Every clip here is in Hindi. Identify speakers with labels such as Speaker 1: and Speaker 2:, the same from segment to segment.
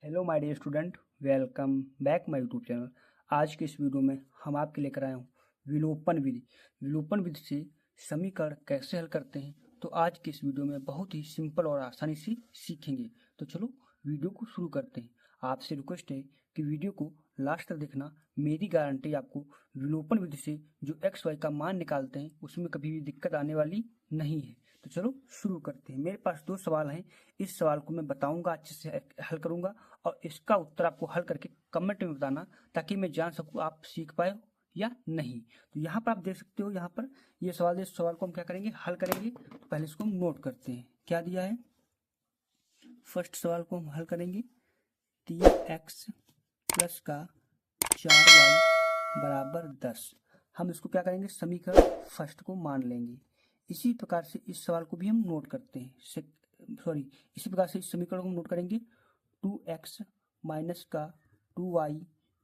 Speaker 1: Hello my dear student, welcome back my YouTube channel. आज के इस वीडियो में हम आपके लेकर आए हूँ विलोपन विधि। विलोपन विधि से समीकरण कैसे हल करते हैं, तो आज के इस वीडियो में बहुत ही सिंपल और आसानी से सीखेंगे। तो चलो वीडियो को शुरू करते हैं। आपसे रिक्वेस्ट है कि वीडियो को लास्ट तक देखना। मेरी गारंटी आपको विलोपन विधि से जो एक्स वाई का मान निकालते हैं उसमें कभी भी दिक्कत आने वाली नहीं है। तो चलो शुरू करते हैं। मेरे पास दो सवाल हैं। इस सवाल को मैं बताऊंगा, अच्छे से हल करूंगा और इसका उत्तर आपको हल करके कमेंट में बताना, ताकि मैं जान सकूं आप सीख पाए हो या नहीं। तो यहाँ पर आप देख सकते हो, यहाँ पर ये सवाल है। इस सवाल को हम क्या करेंगे, हल करेंगे। तो पहले इसको हम नोट करते हैं क्या दिया है। फर्स्ट सवाल को हम हल करेंगे। 3x प्लस का 4y बराबर 10। हम इसको क्या करेंगे, समीकरण फर्स्ट को मान लेंगे। इसी प्रकार से इस सवाल को भी हम नोट करते हैं। इसी प्रकार से इस समीकरण को हम नोट करेंगे। 2x माइनस का 2y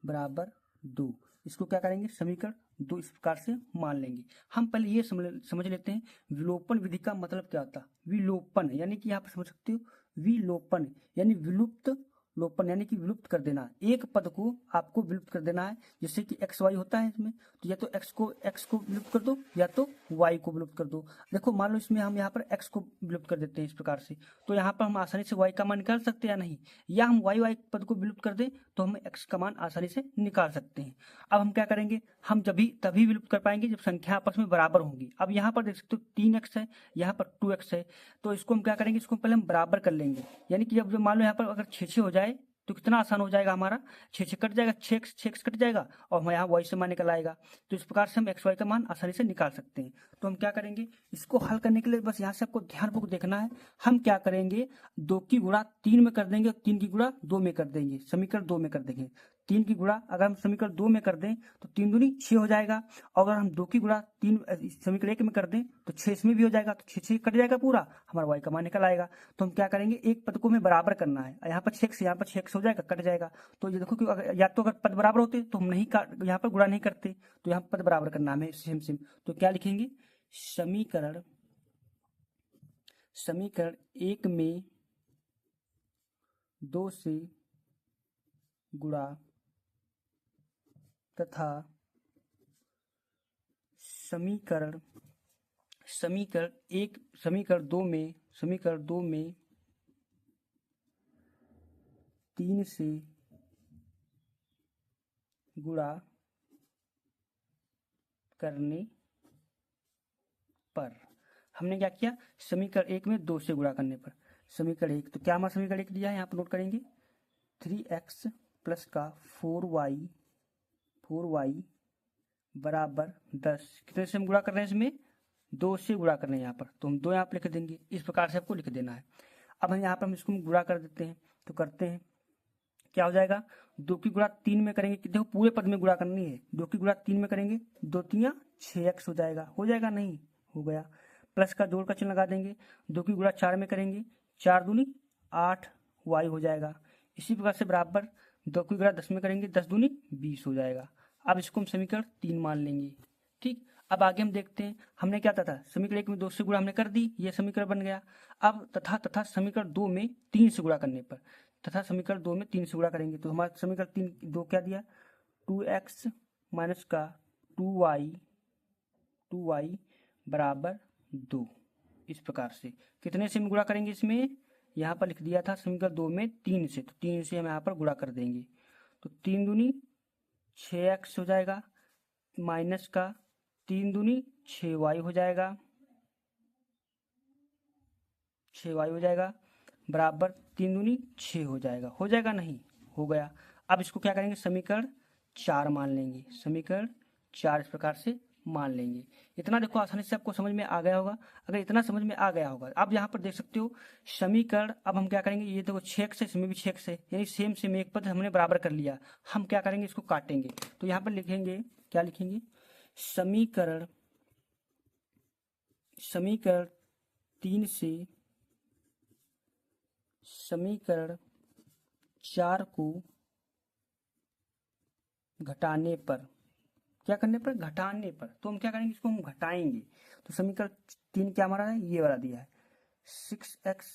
Speaker 1: बराबर 2। इसको क्या करेंगे, समीकरण दो इस प्रकार से मान लेंगे। हम पहले ये समझ लेते हैं विलोपन विधि का मतलब क्या होता है। विलोपन यानी कि यहाँ पर समझ सकते हो, विलोपन यानी विलुप्त, लोपन यानी कि विलुप्त कर देना। एक पद को आपको विलुप्त कर देना है। जैसे कि एक्स वाई होता है इसमें, तो या तो एक्स को विलुप्त कर दो या तो वाई को विलुप्त कर दो। देखो मान लो इसमें हम यहाँ पर एक्स को विलुप्त कर देते हैं इस प्रकार से, तो यहाँ पर हम आसानी से वाई का मान निकाल सकते हैं या नहीं। या हम वाई पद को विलुप्त कर दें तो हम एक्स का मान आसानी से निकाल सकते हैं। अब हम क्या करेंगे, हम तभी विलुप्त कर पाएंगे जब संख्या आपस में बराबर होंगी। अब यहाँ पर देख सकते हो 3x है, यहाँ पर 2x है, तो इसको हम क्या करेंगे, इसको पहले हम बराबर कर लेंगे। यानी कि जब मान लो यहाँ पर अगर 6 हो जाए तो कितना आसान हो जाएगा हमारा, 6 कट जाएगा, 6 कट जाएगा और हम यहाँ वाई से मान निकल आएगा। तो इस प्रकार से हम एक्स वाई का मान आसानी से निकाल सकते हैं। तो हम क्या करेंगे, इसको हल करने के लिए बस यहाँ से आपको ध्यानपूर्वक देखना है। हम क्या करेंगे, 2 की गुणा 3 में कर देंगे और 3 की गुणा 2 में कर देंगे, समीकरण 2 में कर देंगे। 3 की गुणा अगर हम समीकरण 2 में कर दें तो 3 दूनी 6 हो जाएगा। और अगर हम 2 की गुणा 3 समीकरण 1 में कर दें तो 6 इसमें भी हो जाएगा, तो 6 कट जाएगा पूरा, हमारा वाई का मान निकल आएगा। तो हम क्या करेंगे, एक पद को हमें बराबर करना है। यहाँ पर 6 यहाँ पर 6 हो जाएगा, कट जाएगा। तो ये देखो कि या तो अगर पद बराबर होते तो हम नहीं यहाँ पर गुणा नहीं करते, तो यहाँ पद बराबर करना हमें सेम। तो क्या लिखेंगे, समीकरण 1 में 2 से गुणा तथा समीकरण 2 में 3 से गुणा करने पर। हमने क्या किया, समीकरण 1 में 2 से गुणा करने पर। समीकरण 1, तो क्या हमारा समीकरण 1 दिया है, यहाँ पर नोट करेंगे। 3x प्लस का 4y बराबर 10। कितने से हम गुणा कर रहे हैं, इसमें 2 से गुणा कर रहे हैं यहाँ पर, तो हम 2 यहाँ पर लिख देंगे। इस प्रकार से आपको लिख देना है। अब हम यहाँ पर हम इसको गुणा कर देते हैं, तो करते हैं क्या हो जाएगा, 2 की गुणा 3 में करेंगे, देखो पूरे पद में गुणा करनी है। 2 की गुणा 3 में करेंगे, 2 3 6x हो जाएगा नहीं, हो गया। प्लस का जोड़ का चिन्ह लगा देंगे। 2 की गुणा 4 में करेंगे, 4 दूनी 8 y हो जाएगा। इसी प्रकार से बराबर 2 की गुणा 10 में करेंगे, 10 दूनी 20 हो जाएगा। अब इसको हम समीकरण 3 मान लेंगे। ठीक, अब आगे हम देखते हैं। हमने क्या था, समीकरण 1 में 2 से गुणा हमने कर दी, ये समीकरण बन गया। अब तथा समीकरण 2 में 3 से गुणा करने पर, तथा समीकरण 2 में 3 से गुणा करेंगे तो हमारा समीकरण 2 क्या दिया, 2x माइनस का 2y बराबर 2। इस प्रकार से कितने से हम गुणा करेंगे, इसमें यहाँ पर लिख दिया था समीकरण 2 में 3 से, तो 3 से हम यहाँ पर गुणा कर देंगे। तो 3 दूनी 6x हो जाएगा, माइनस का 3 दूनी 6y हो जाएगा, बराबर 3 दूनी 6 हो जाएगा नहीं, हो गया। अब इसको क्या करेंगे, समीकरण 4 मान लेंगे। समीकरण 4 इस प्रकार से मान लेंगे। इतना देखो आसानी से आपको समझ में आ गया होगा। अगर इतना समझ में आ गया होगा, आप यहाँ पर देख सकते हो समीकरण। अब हम क्या करेंगे, ये देखो 6x है, इसमें भी 6x है, यानी सेम एक पद हमने बराबर कर लिया। हम क्या करेंगे, इसको काटेंगे। तो यहाँ पर लिखेंगे, क्या लिखेंगे, समीकरण 3 से समीकरण 4 को घटाने पर, क्या करने पर, घटाने पर। तो हम क्या करेंगे, इसको हम घटाएंगे। तो समीकरण 3 क्या हमारा है, ये वाला दिया है, 6x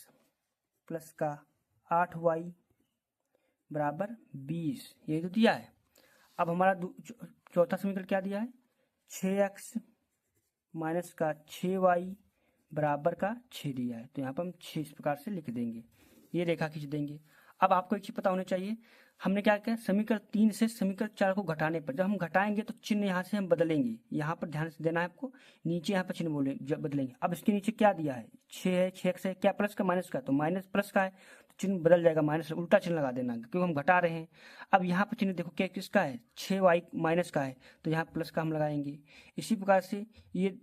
Speaker 1: प्लस का 8y बराबर 20, ये तो दिया है। अब हमारा चौथा समीकरण क्या दिया है, 6x माइनस का 6y बराबर का 6 दिया है। तो यहाँ पर हम 6 इस प्रकार से लिख देंगे, ये रेखा खींच देंगे। अब आपको एक चीज पता होनी चाहिए, हमने क्या किया, समीकरण 3 से समीकरण 4 को घटाने पर, जब हम घटाएंगे तो चिन्ह यहाँ से हम बदलेंगे, यहाँ पर ध्यान से देना है आपको, नीचे यहाँ पर चिन्ह बोले जब बदलेंगे। अब इसके नीचे क्या दिया है, 6 है, 6x है, क्या प्लस का माइनस का, तो माइनस प्लस का है तो चिन्ह बदल जाएगा, माइनस उल्टा चिन्ह लगा देना क्योंकि हम घटा रहे हैं। अब यहाँ पर चिन्ह देखो क्या किसका है, 6y माइनस का है तो यहाँ प्लस का हम लगाएंगे। इसी प्रकार से ये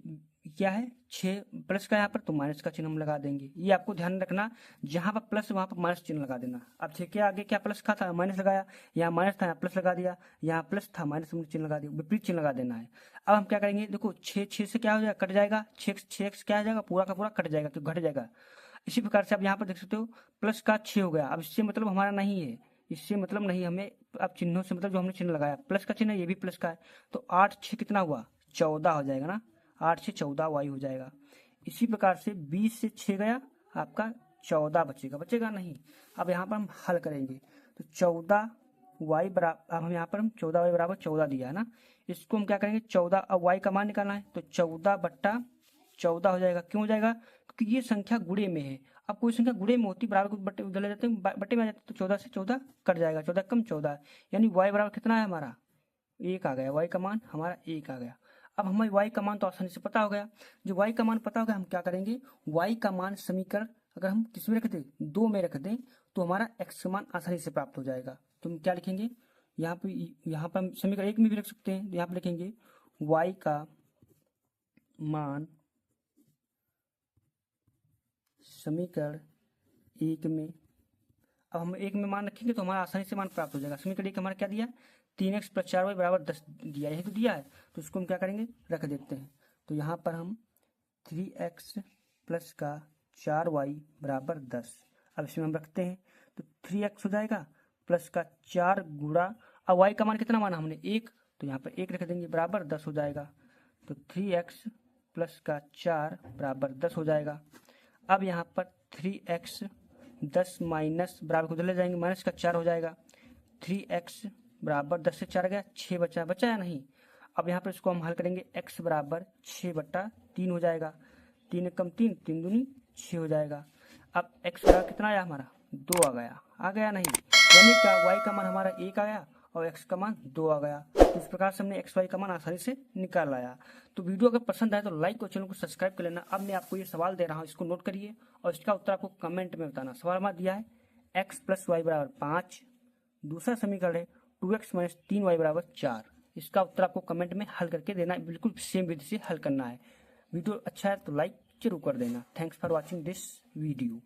Speaker 1: क्या है, 6 प्लस का यहाँ पर तो माइनस का चिन्ह हम लगा देंगे। ये आपको ध्यान रखना, जहाँ पर प्लस वहाँ पर माइनस चिन्ह लगा देना। अब 6 के आगे क्या प्लस का था, माइनस लगाया, यहाँ माइनस था यहाँ प्लस लगा दिया, यहाँ प्लस था माइनस चिन्ह लगा दिया, विपरीत चिन्ह लगा देना है। अब हम क्या करेंगे, देखो 6 से क्या हो जाएगा, कट जाएगा, 6x क्या हो जाएगा, पूरा का पूरा कट जाएगा तो घट जाएगा। इसी प्रकार से आप यहाँ पर देख सकते हो प्लस का 6 हो गया। अब इससे मतलब हमारा नहीं है, इससे मतलब नहीं हमें, अब चिन्हों से मतलब जो हमने चिन्ह लगाया प्लस का चिन्ह, ये भी प्लस का है, तो 8 6 कितना हुआ, 14 हो जाएगा ना, 8 से 14 वाई हो जाएगा। इसी प्रकार से 20 से 6 गया, आपका 14 बचेगा, बचेगा नहीं। अब यहाँ पर हम हल करेंगे तो 14 वाई बराबर, अब हम यहाँ पर हम 14 वाई बराबर 14 दिया है ना, इसको हम क्या करेंगे 14, अब वाई का मान निकालना है तो 14/14 हो जाएगा। क्यों हो जाएगा, क्योंकि ये संख्या गुणे में है। अब कोई संख्या गुणे में होती बराबर को बट्टे उधर ले जाते हैं, बट्टे में आ जाते तो 14 से 14 कट जाएगा, 14 कम 14, यानी वाई बराबर कितना है हमारा, 1 आ गया, वाई का मान हमारा 1 आ गया। अब हमें y का मान तो आसानी से पता हो गया, जो y का मान पता होगा हम क्या करेंगे, y का मान समीकरण अगर हम किस में रख दें, 2 में रख दें तो हमारा x का मान आसानी से प्राप्त हो जाएगा। तो हम क्या लिखेंगे, यहाँ पर हम समीकरण 1 में भी रख सकते हैं, यहाँ पर लिखेंगे y का मान समीकरण 1 में, अब हम 1 में मान रखेंगे तो हमारा आसानी से मान प्राप्त हो जाएगा। समीकरण 1 हमारा क्या दिया, 3x + 4y बराबर 10 दिया, यही तो दिया है, तो इसको हम क्या करेंगे, रख देते हैं। तो यहाँ पर हम 3x + का 4y बराबर 10, अब इसमें हम रखते हैं तो 3x हो जाएगा प्लस का 4 गुणा, अब y का मान कितना माना हमने 1, तो यहाँ पर 1 रख देंगे बराबर 10 हो जाएगा। तो 3x + का 4 बराबर 10 हो जाएगा। अब यहाँ पर 3x 10 माइनस बराबर को उधर ले जाएंगे, माइनस का 4 हो जाएगा, 3x बराबर 10 से 4 गया 6 बचा या नहीं। अब यहाँ पर इसको हम हल करेंगे, x बराबर 6/3 हो जाएगा, 3 कम 3 3 दूनी 6 हो जाएगा। अब x बराबर कितना आया हमारा, 2 आ गया नहीं, यानी क्या y का मान हमारा 1 आ गया और x का मान 2 आ गया। तो इस प्रकार से हमने x y का मान आसानी से निकाल लाया। तो वीडियो अगर पसंद आए तो लाइक और चैनल को सब्सक्राइब कर लेना। अब मैं आपको ये सवाल दे रहा हूँ, इसको नोट करिए और इसका उत्तर आपको कमेंट में बताना। सवाल हमारा दिया है x + y बराबर 5, दूसरा समीकरण है 2x - 3y बराबर 4। इसका उत्तर आपको कमेंट में हल करके देना है, बिल्कुल सेम विधि से हल करना है। वीडियो अच्छा है तो लाइक जरूर कर देना। Thanks for watching this video.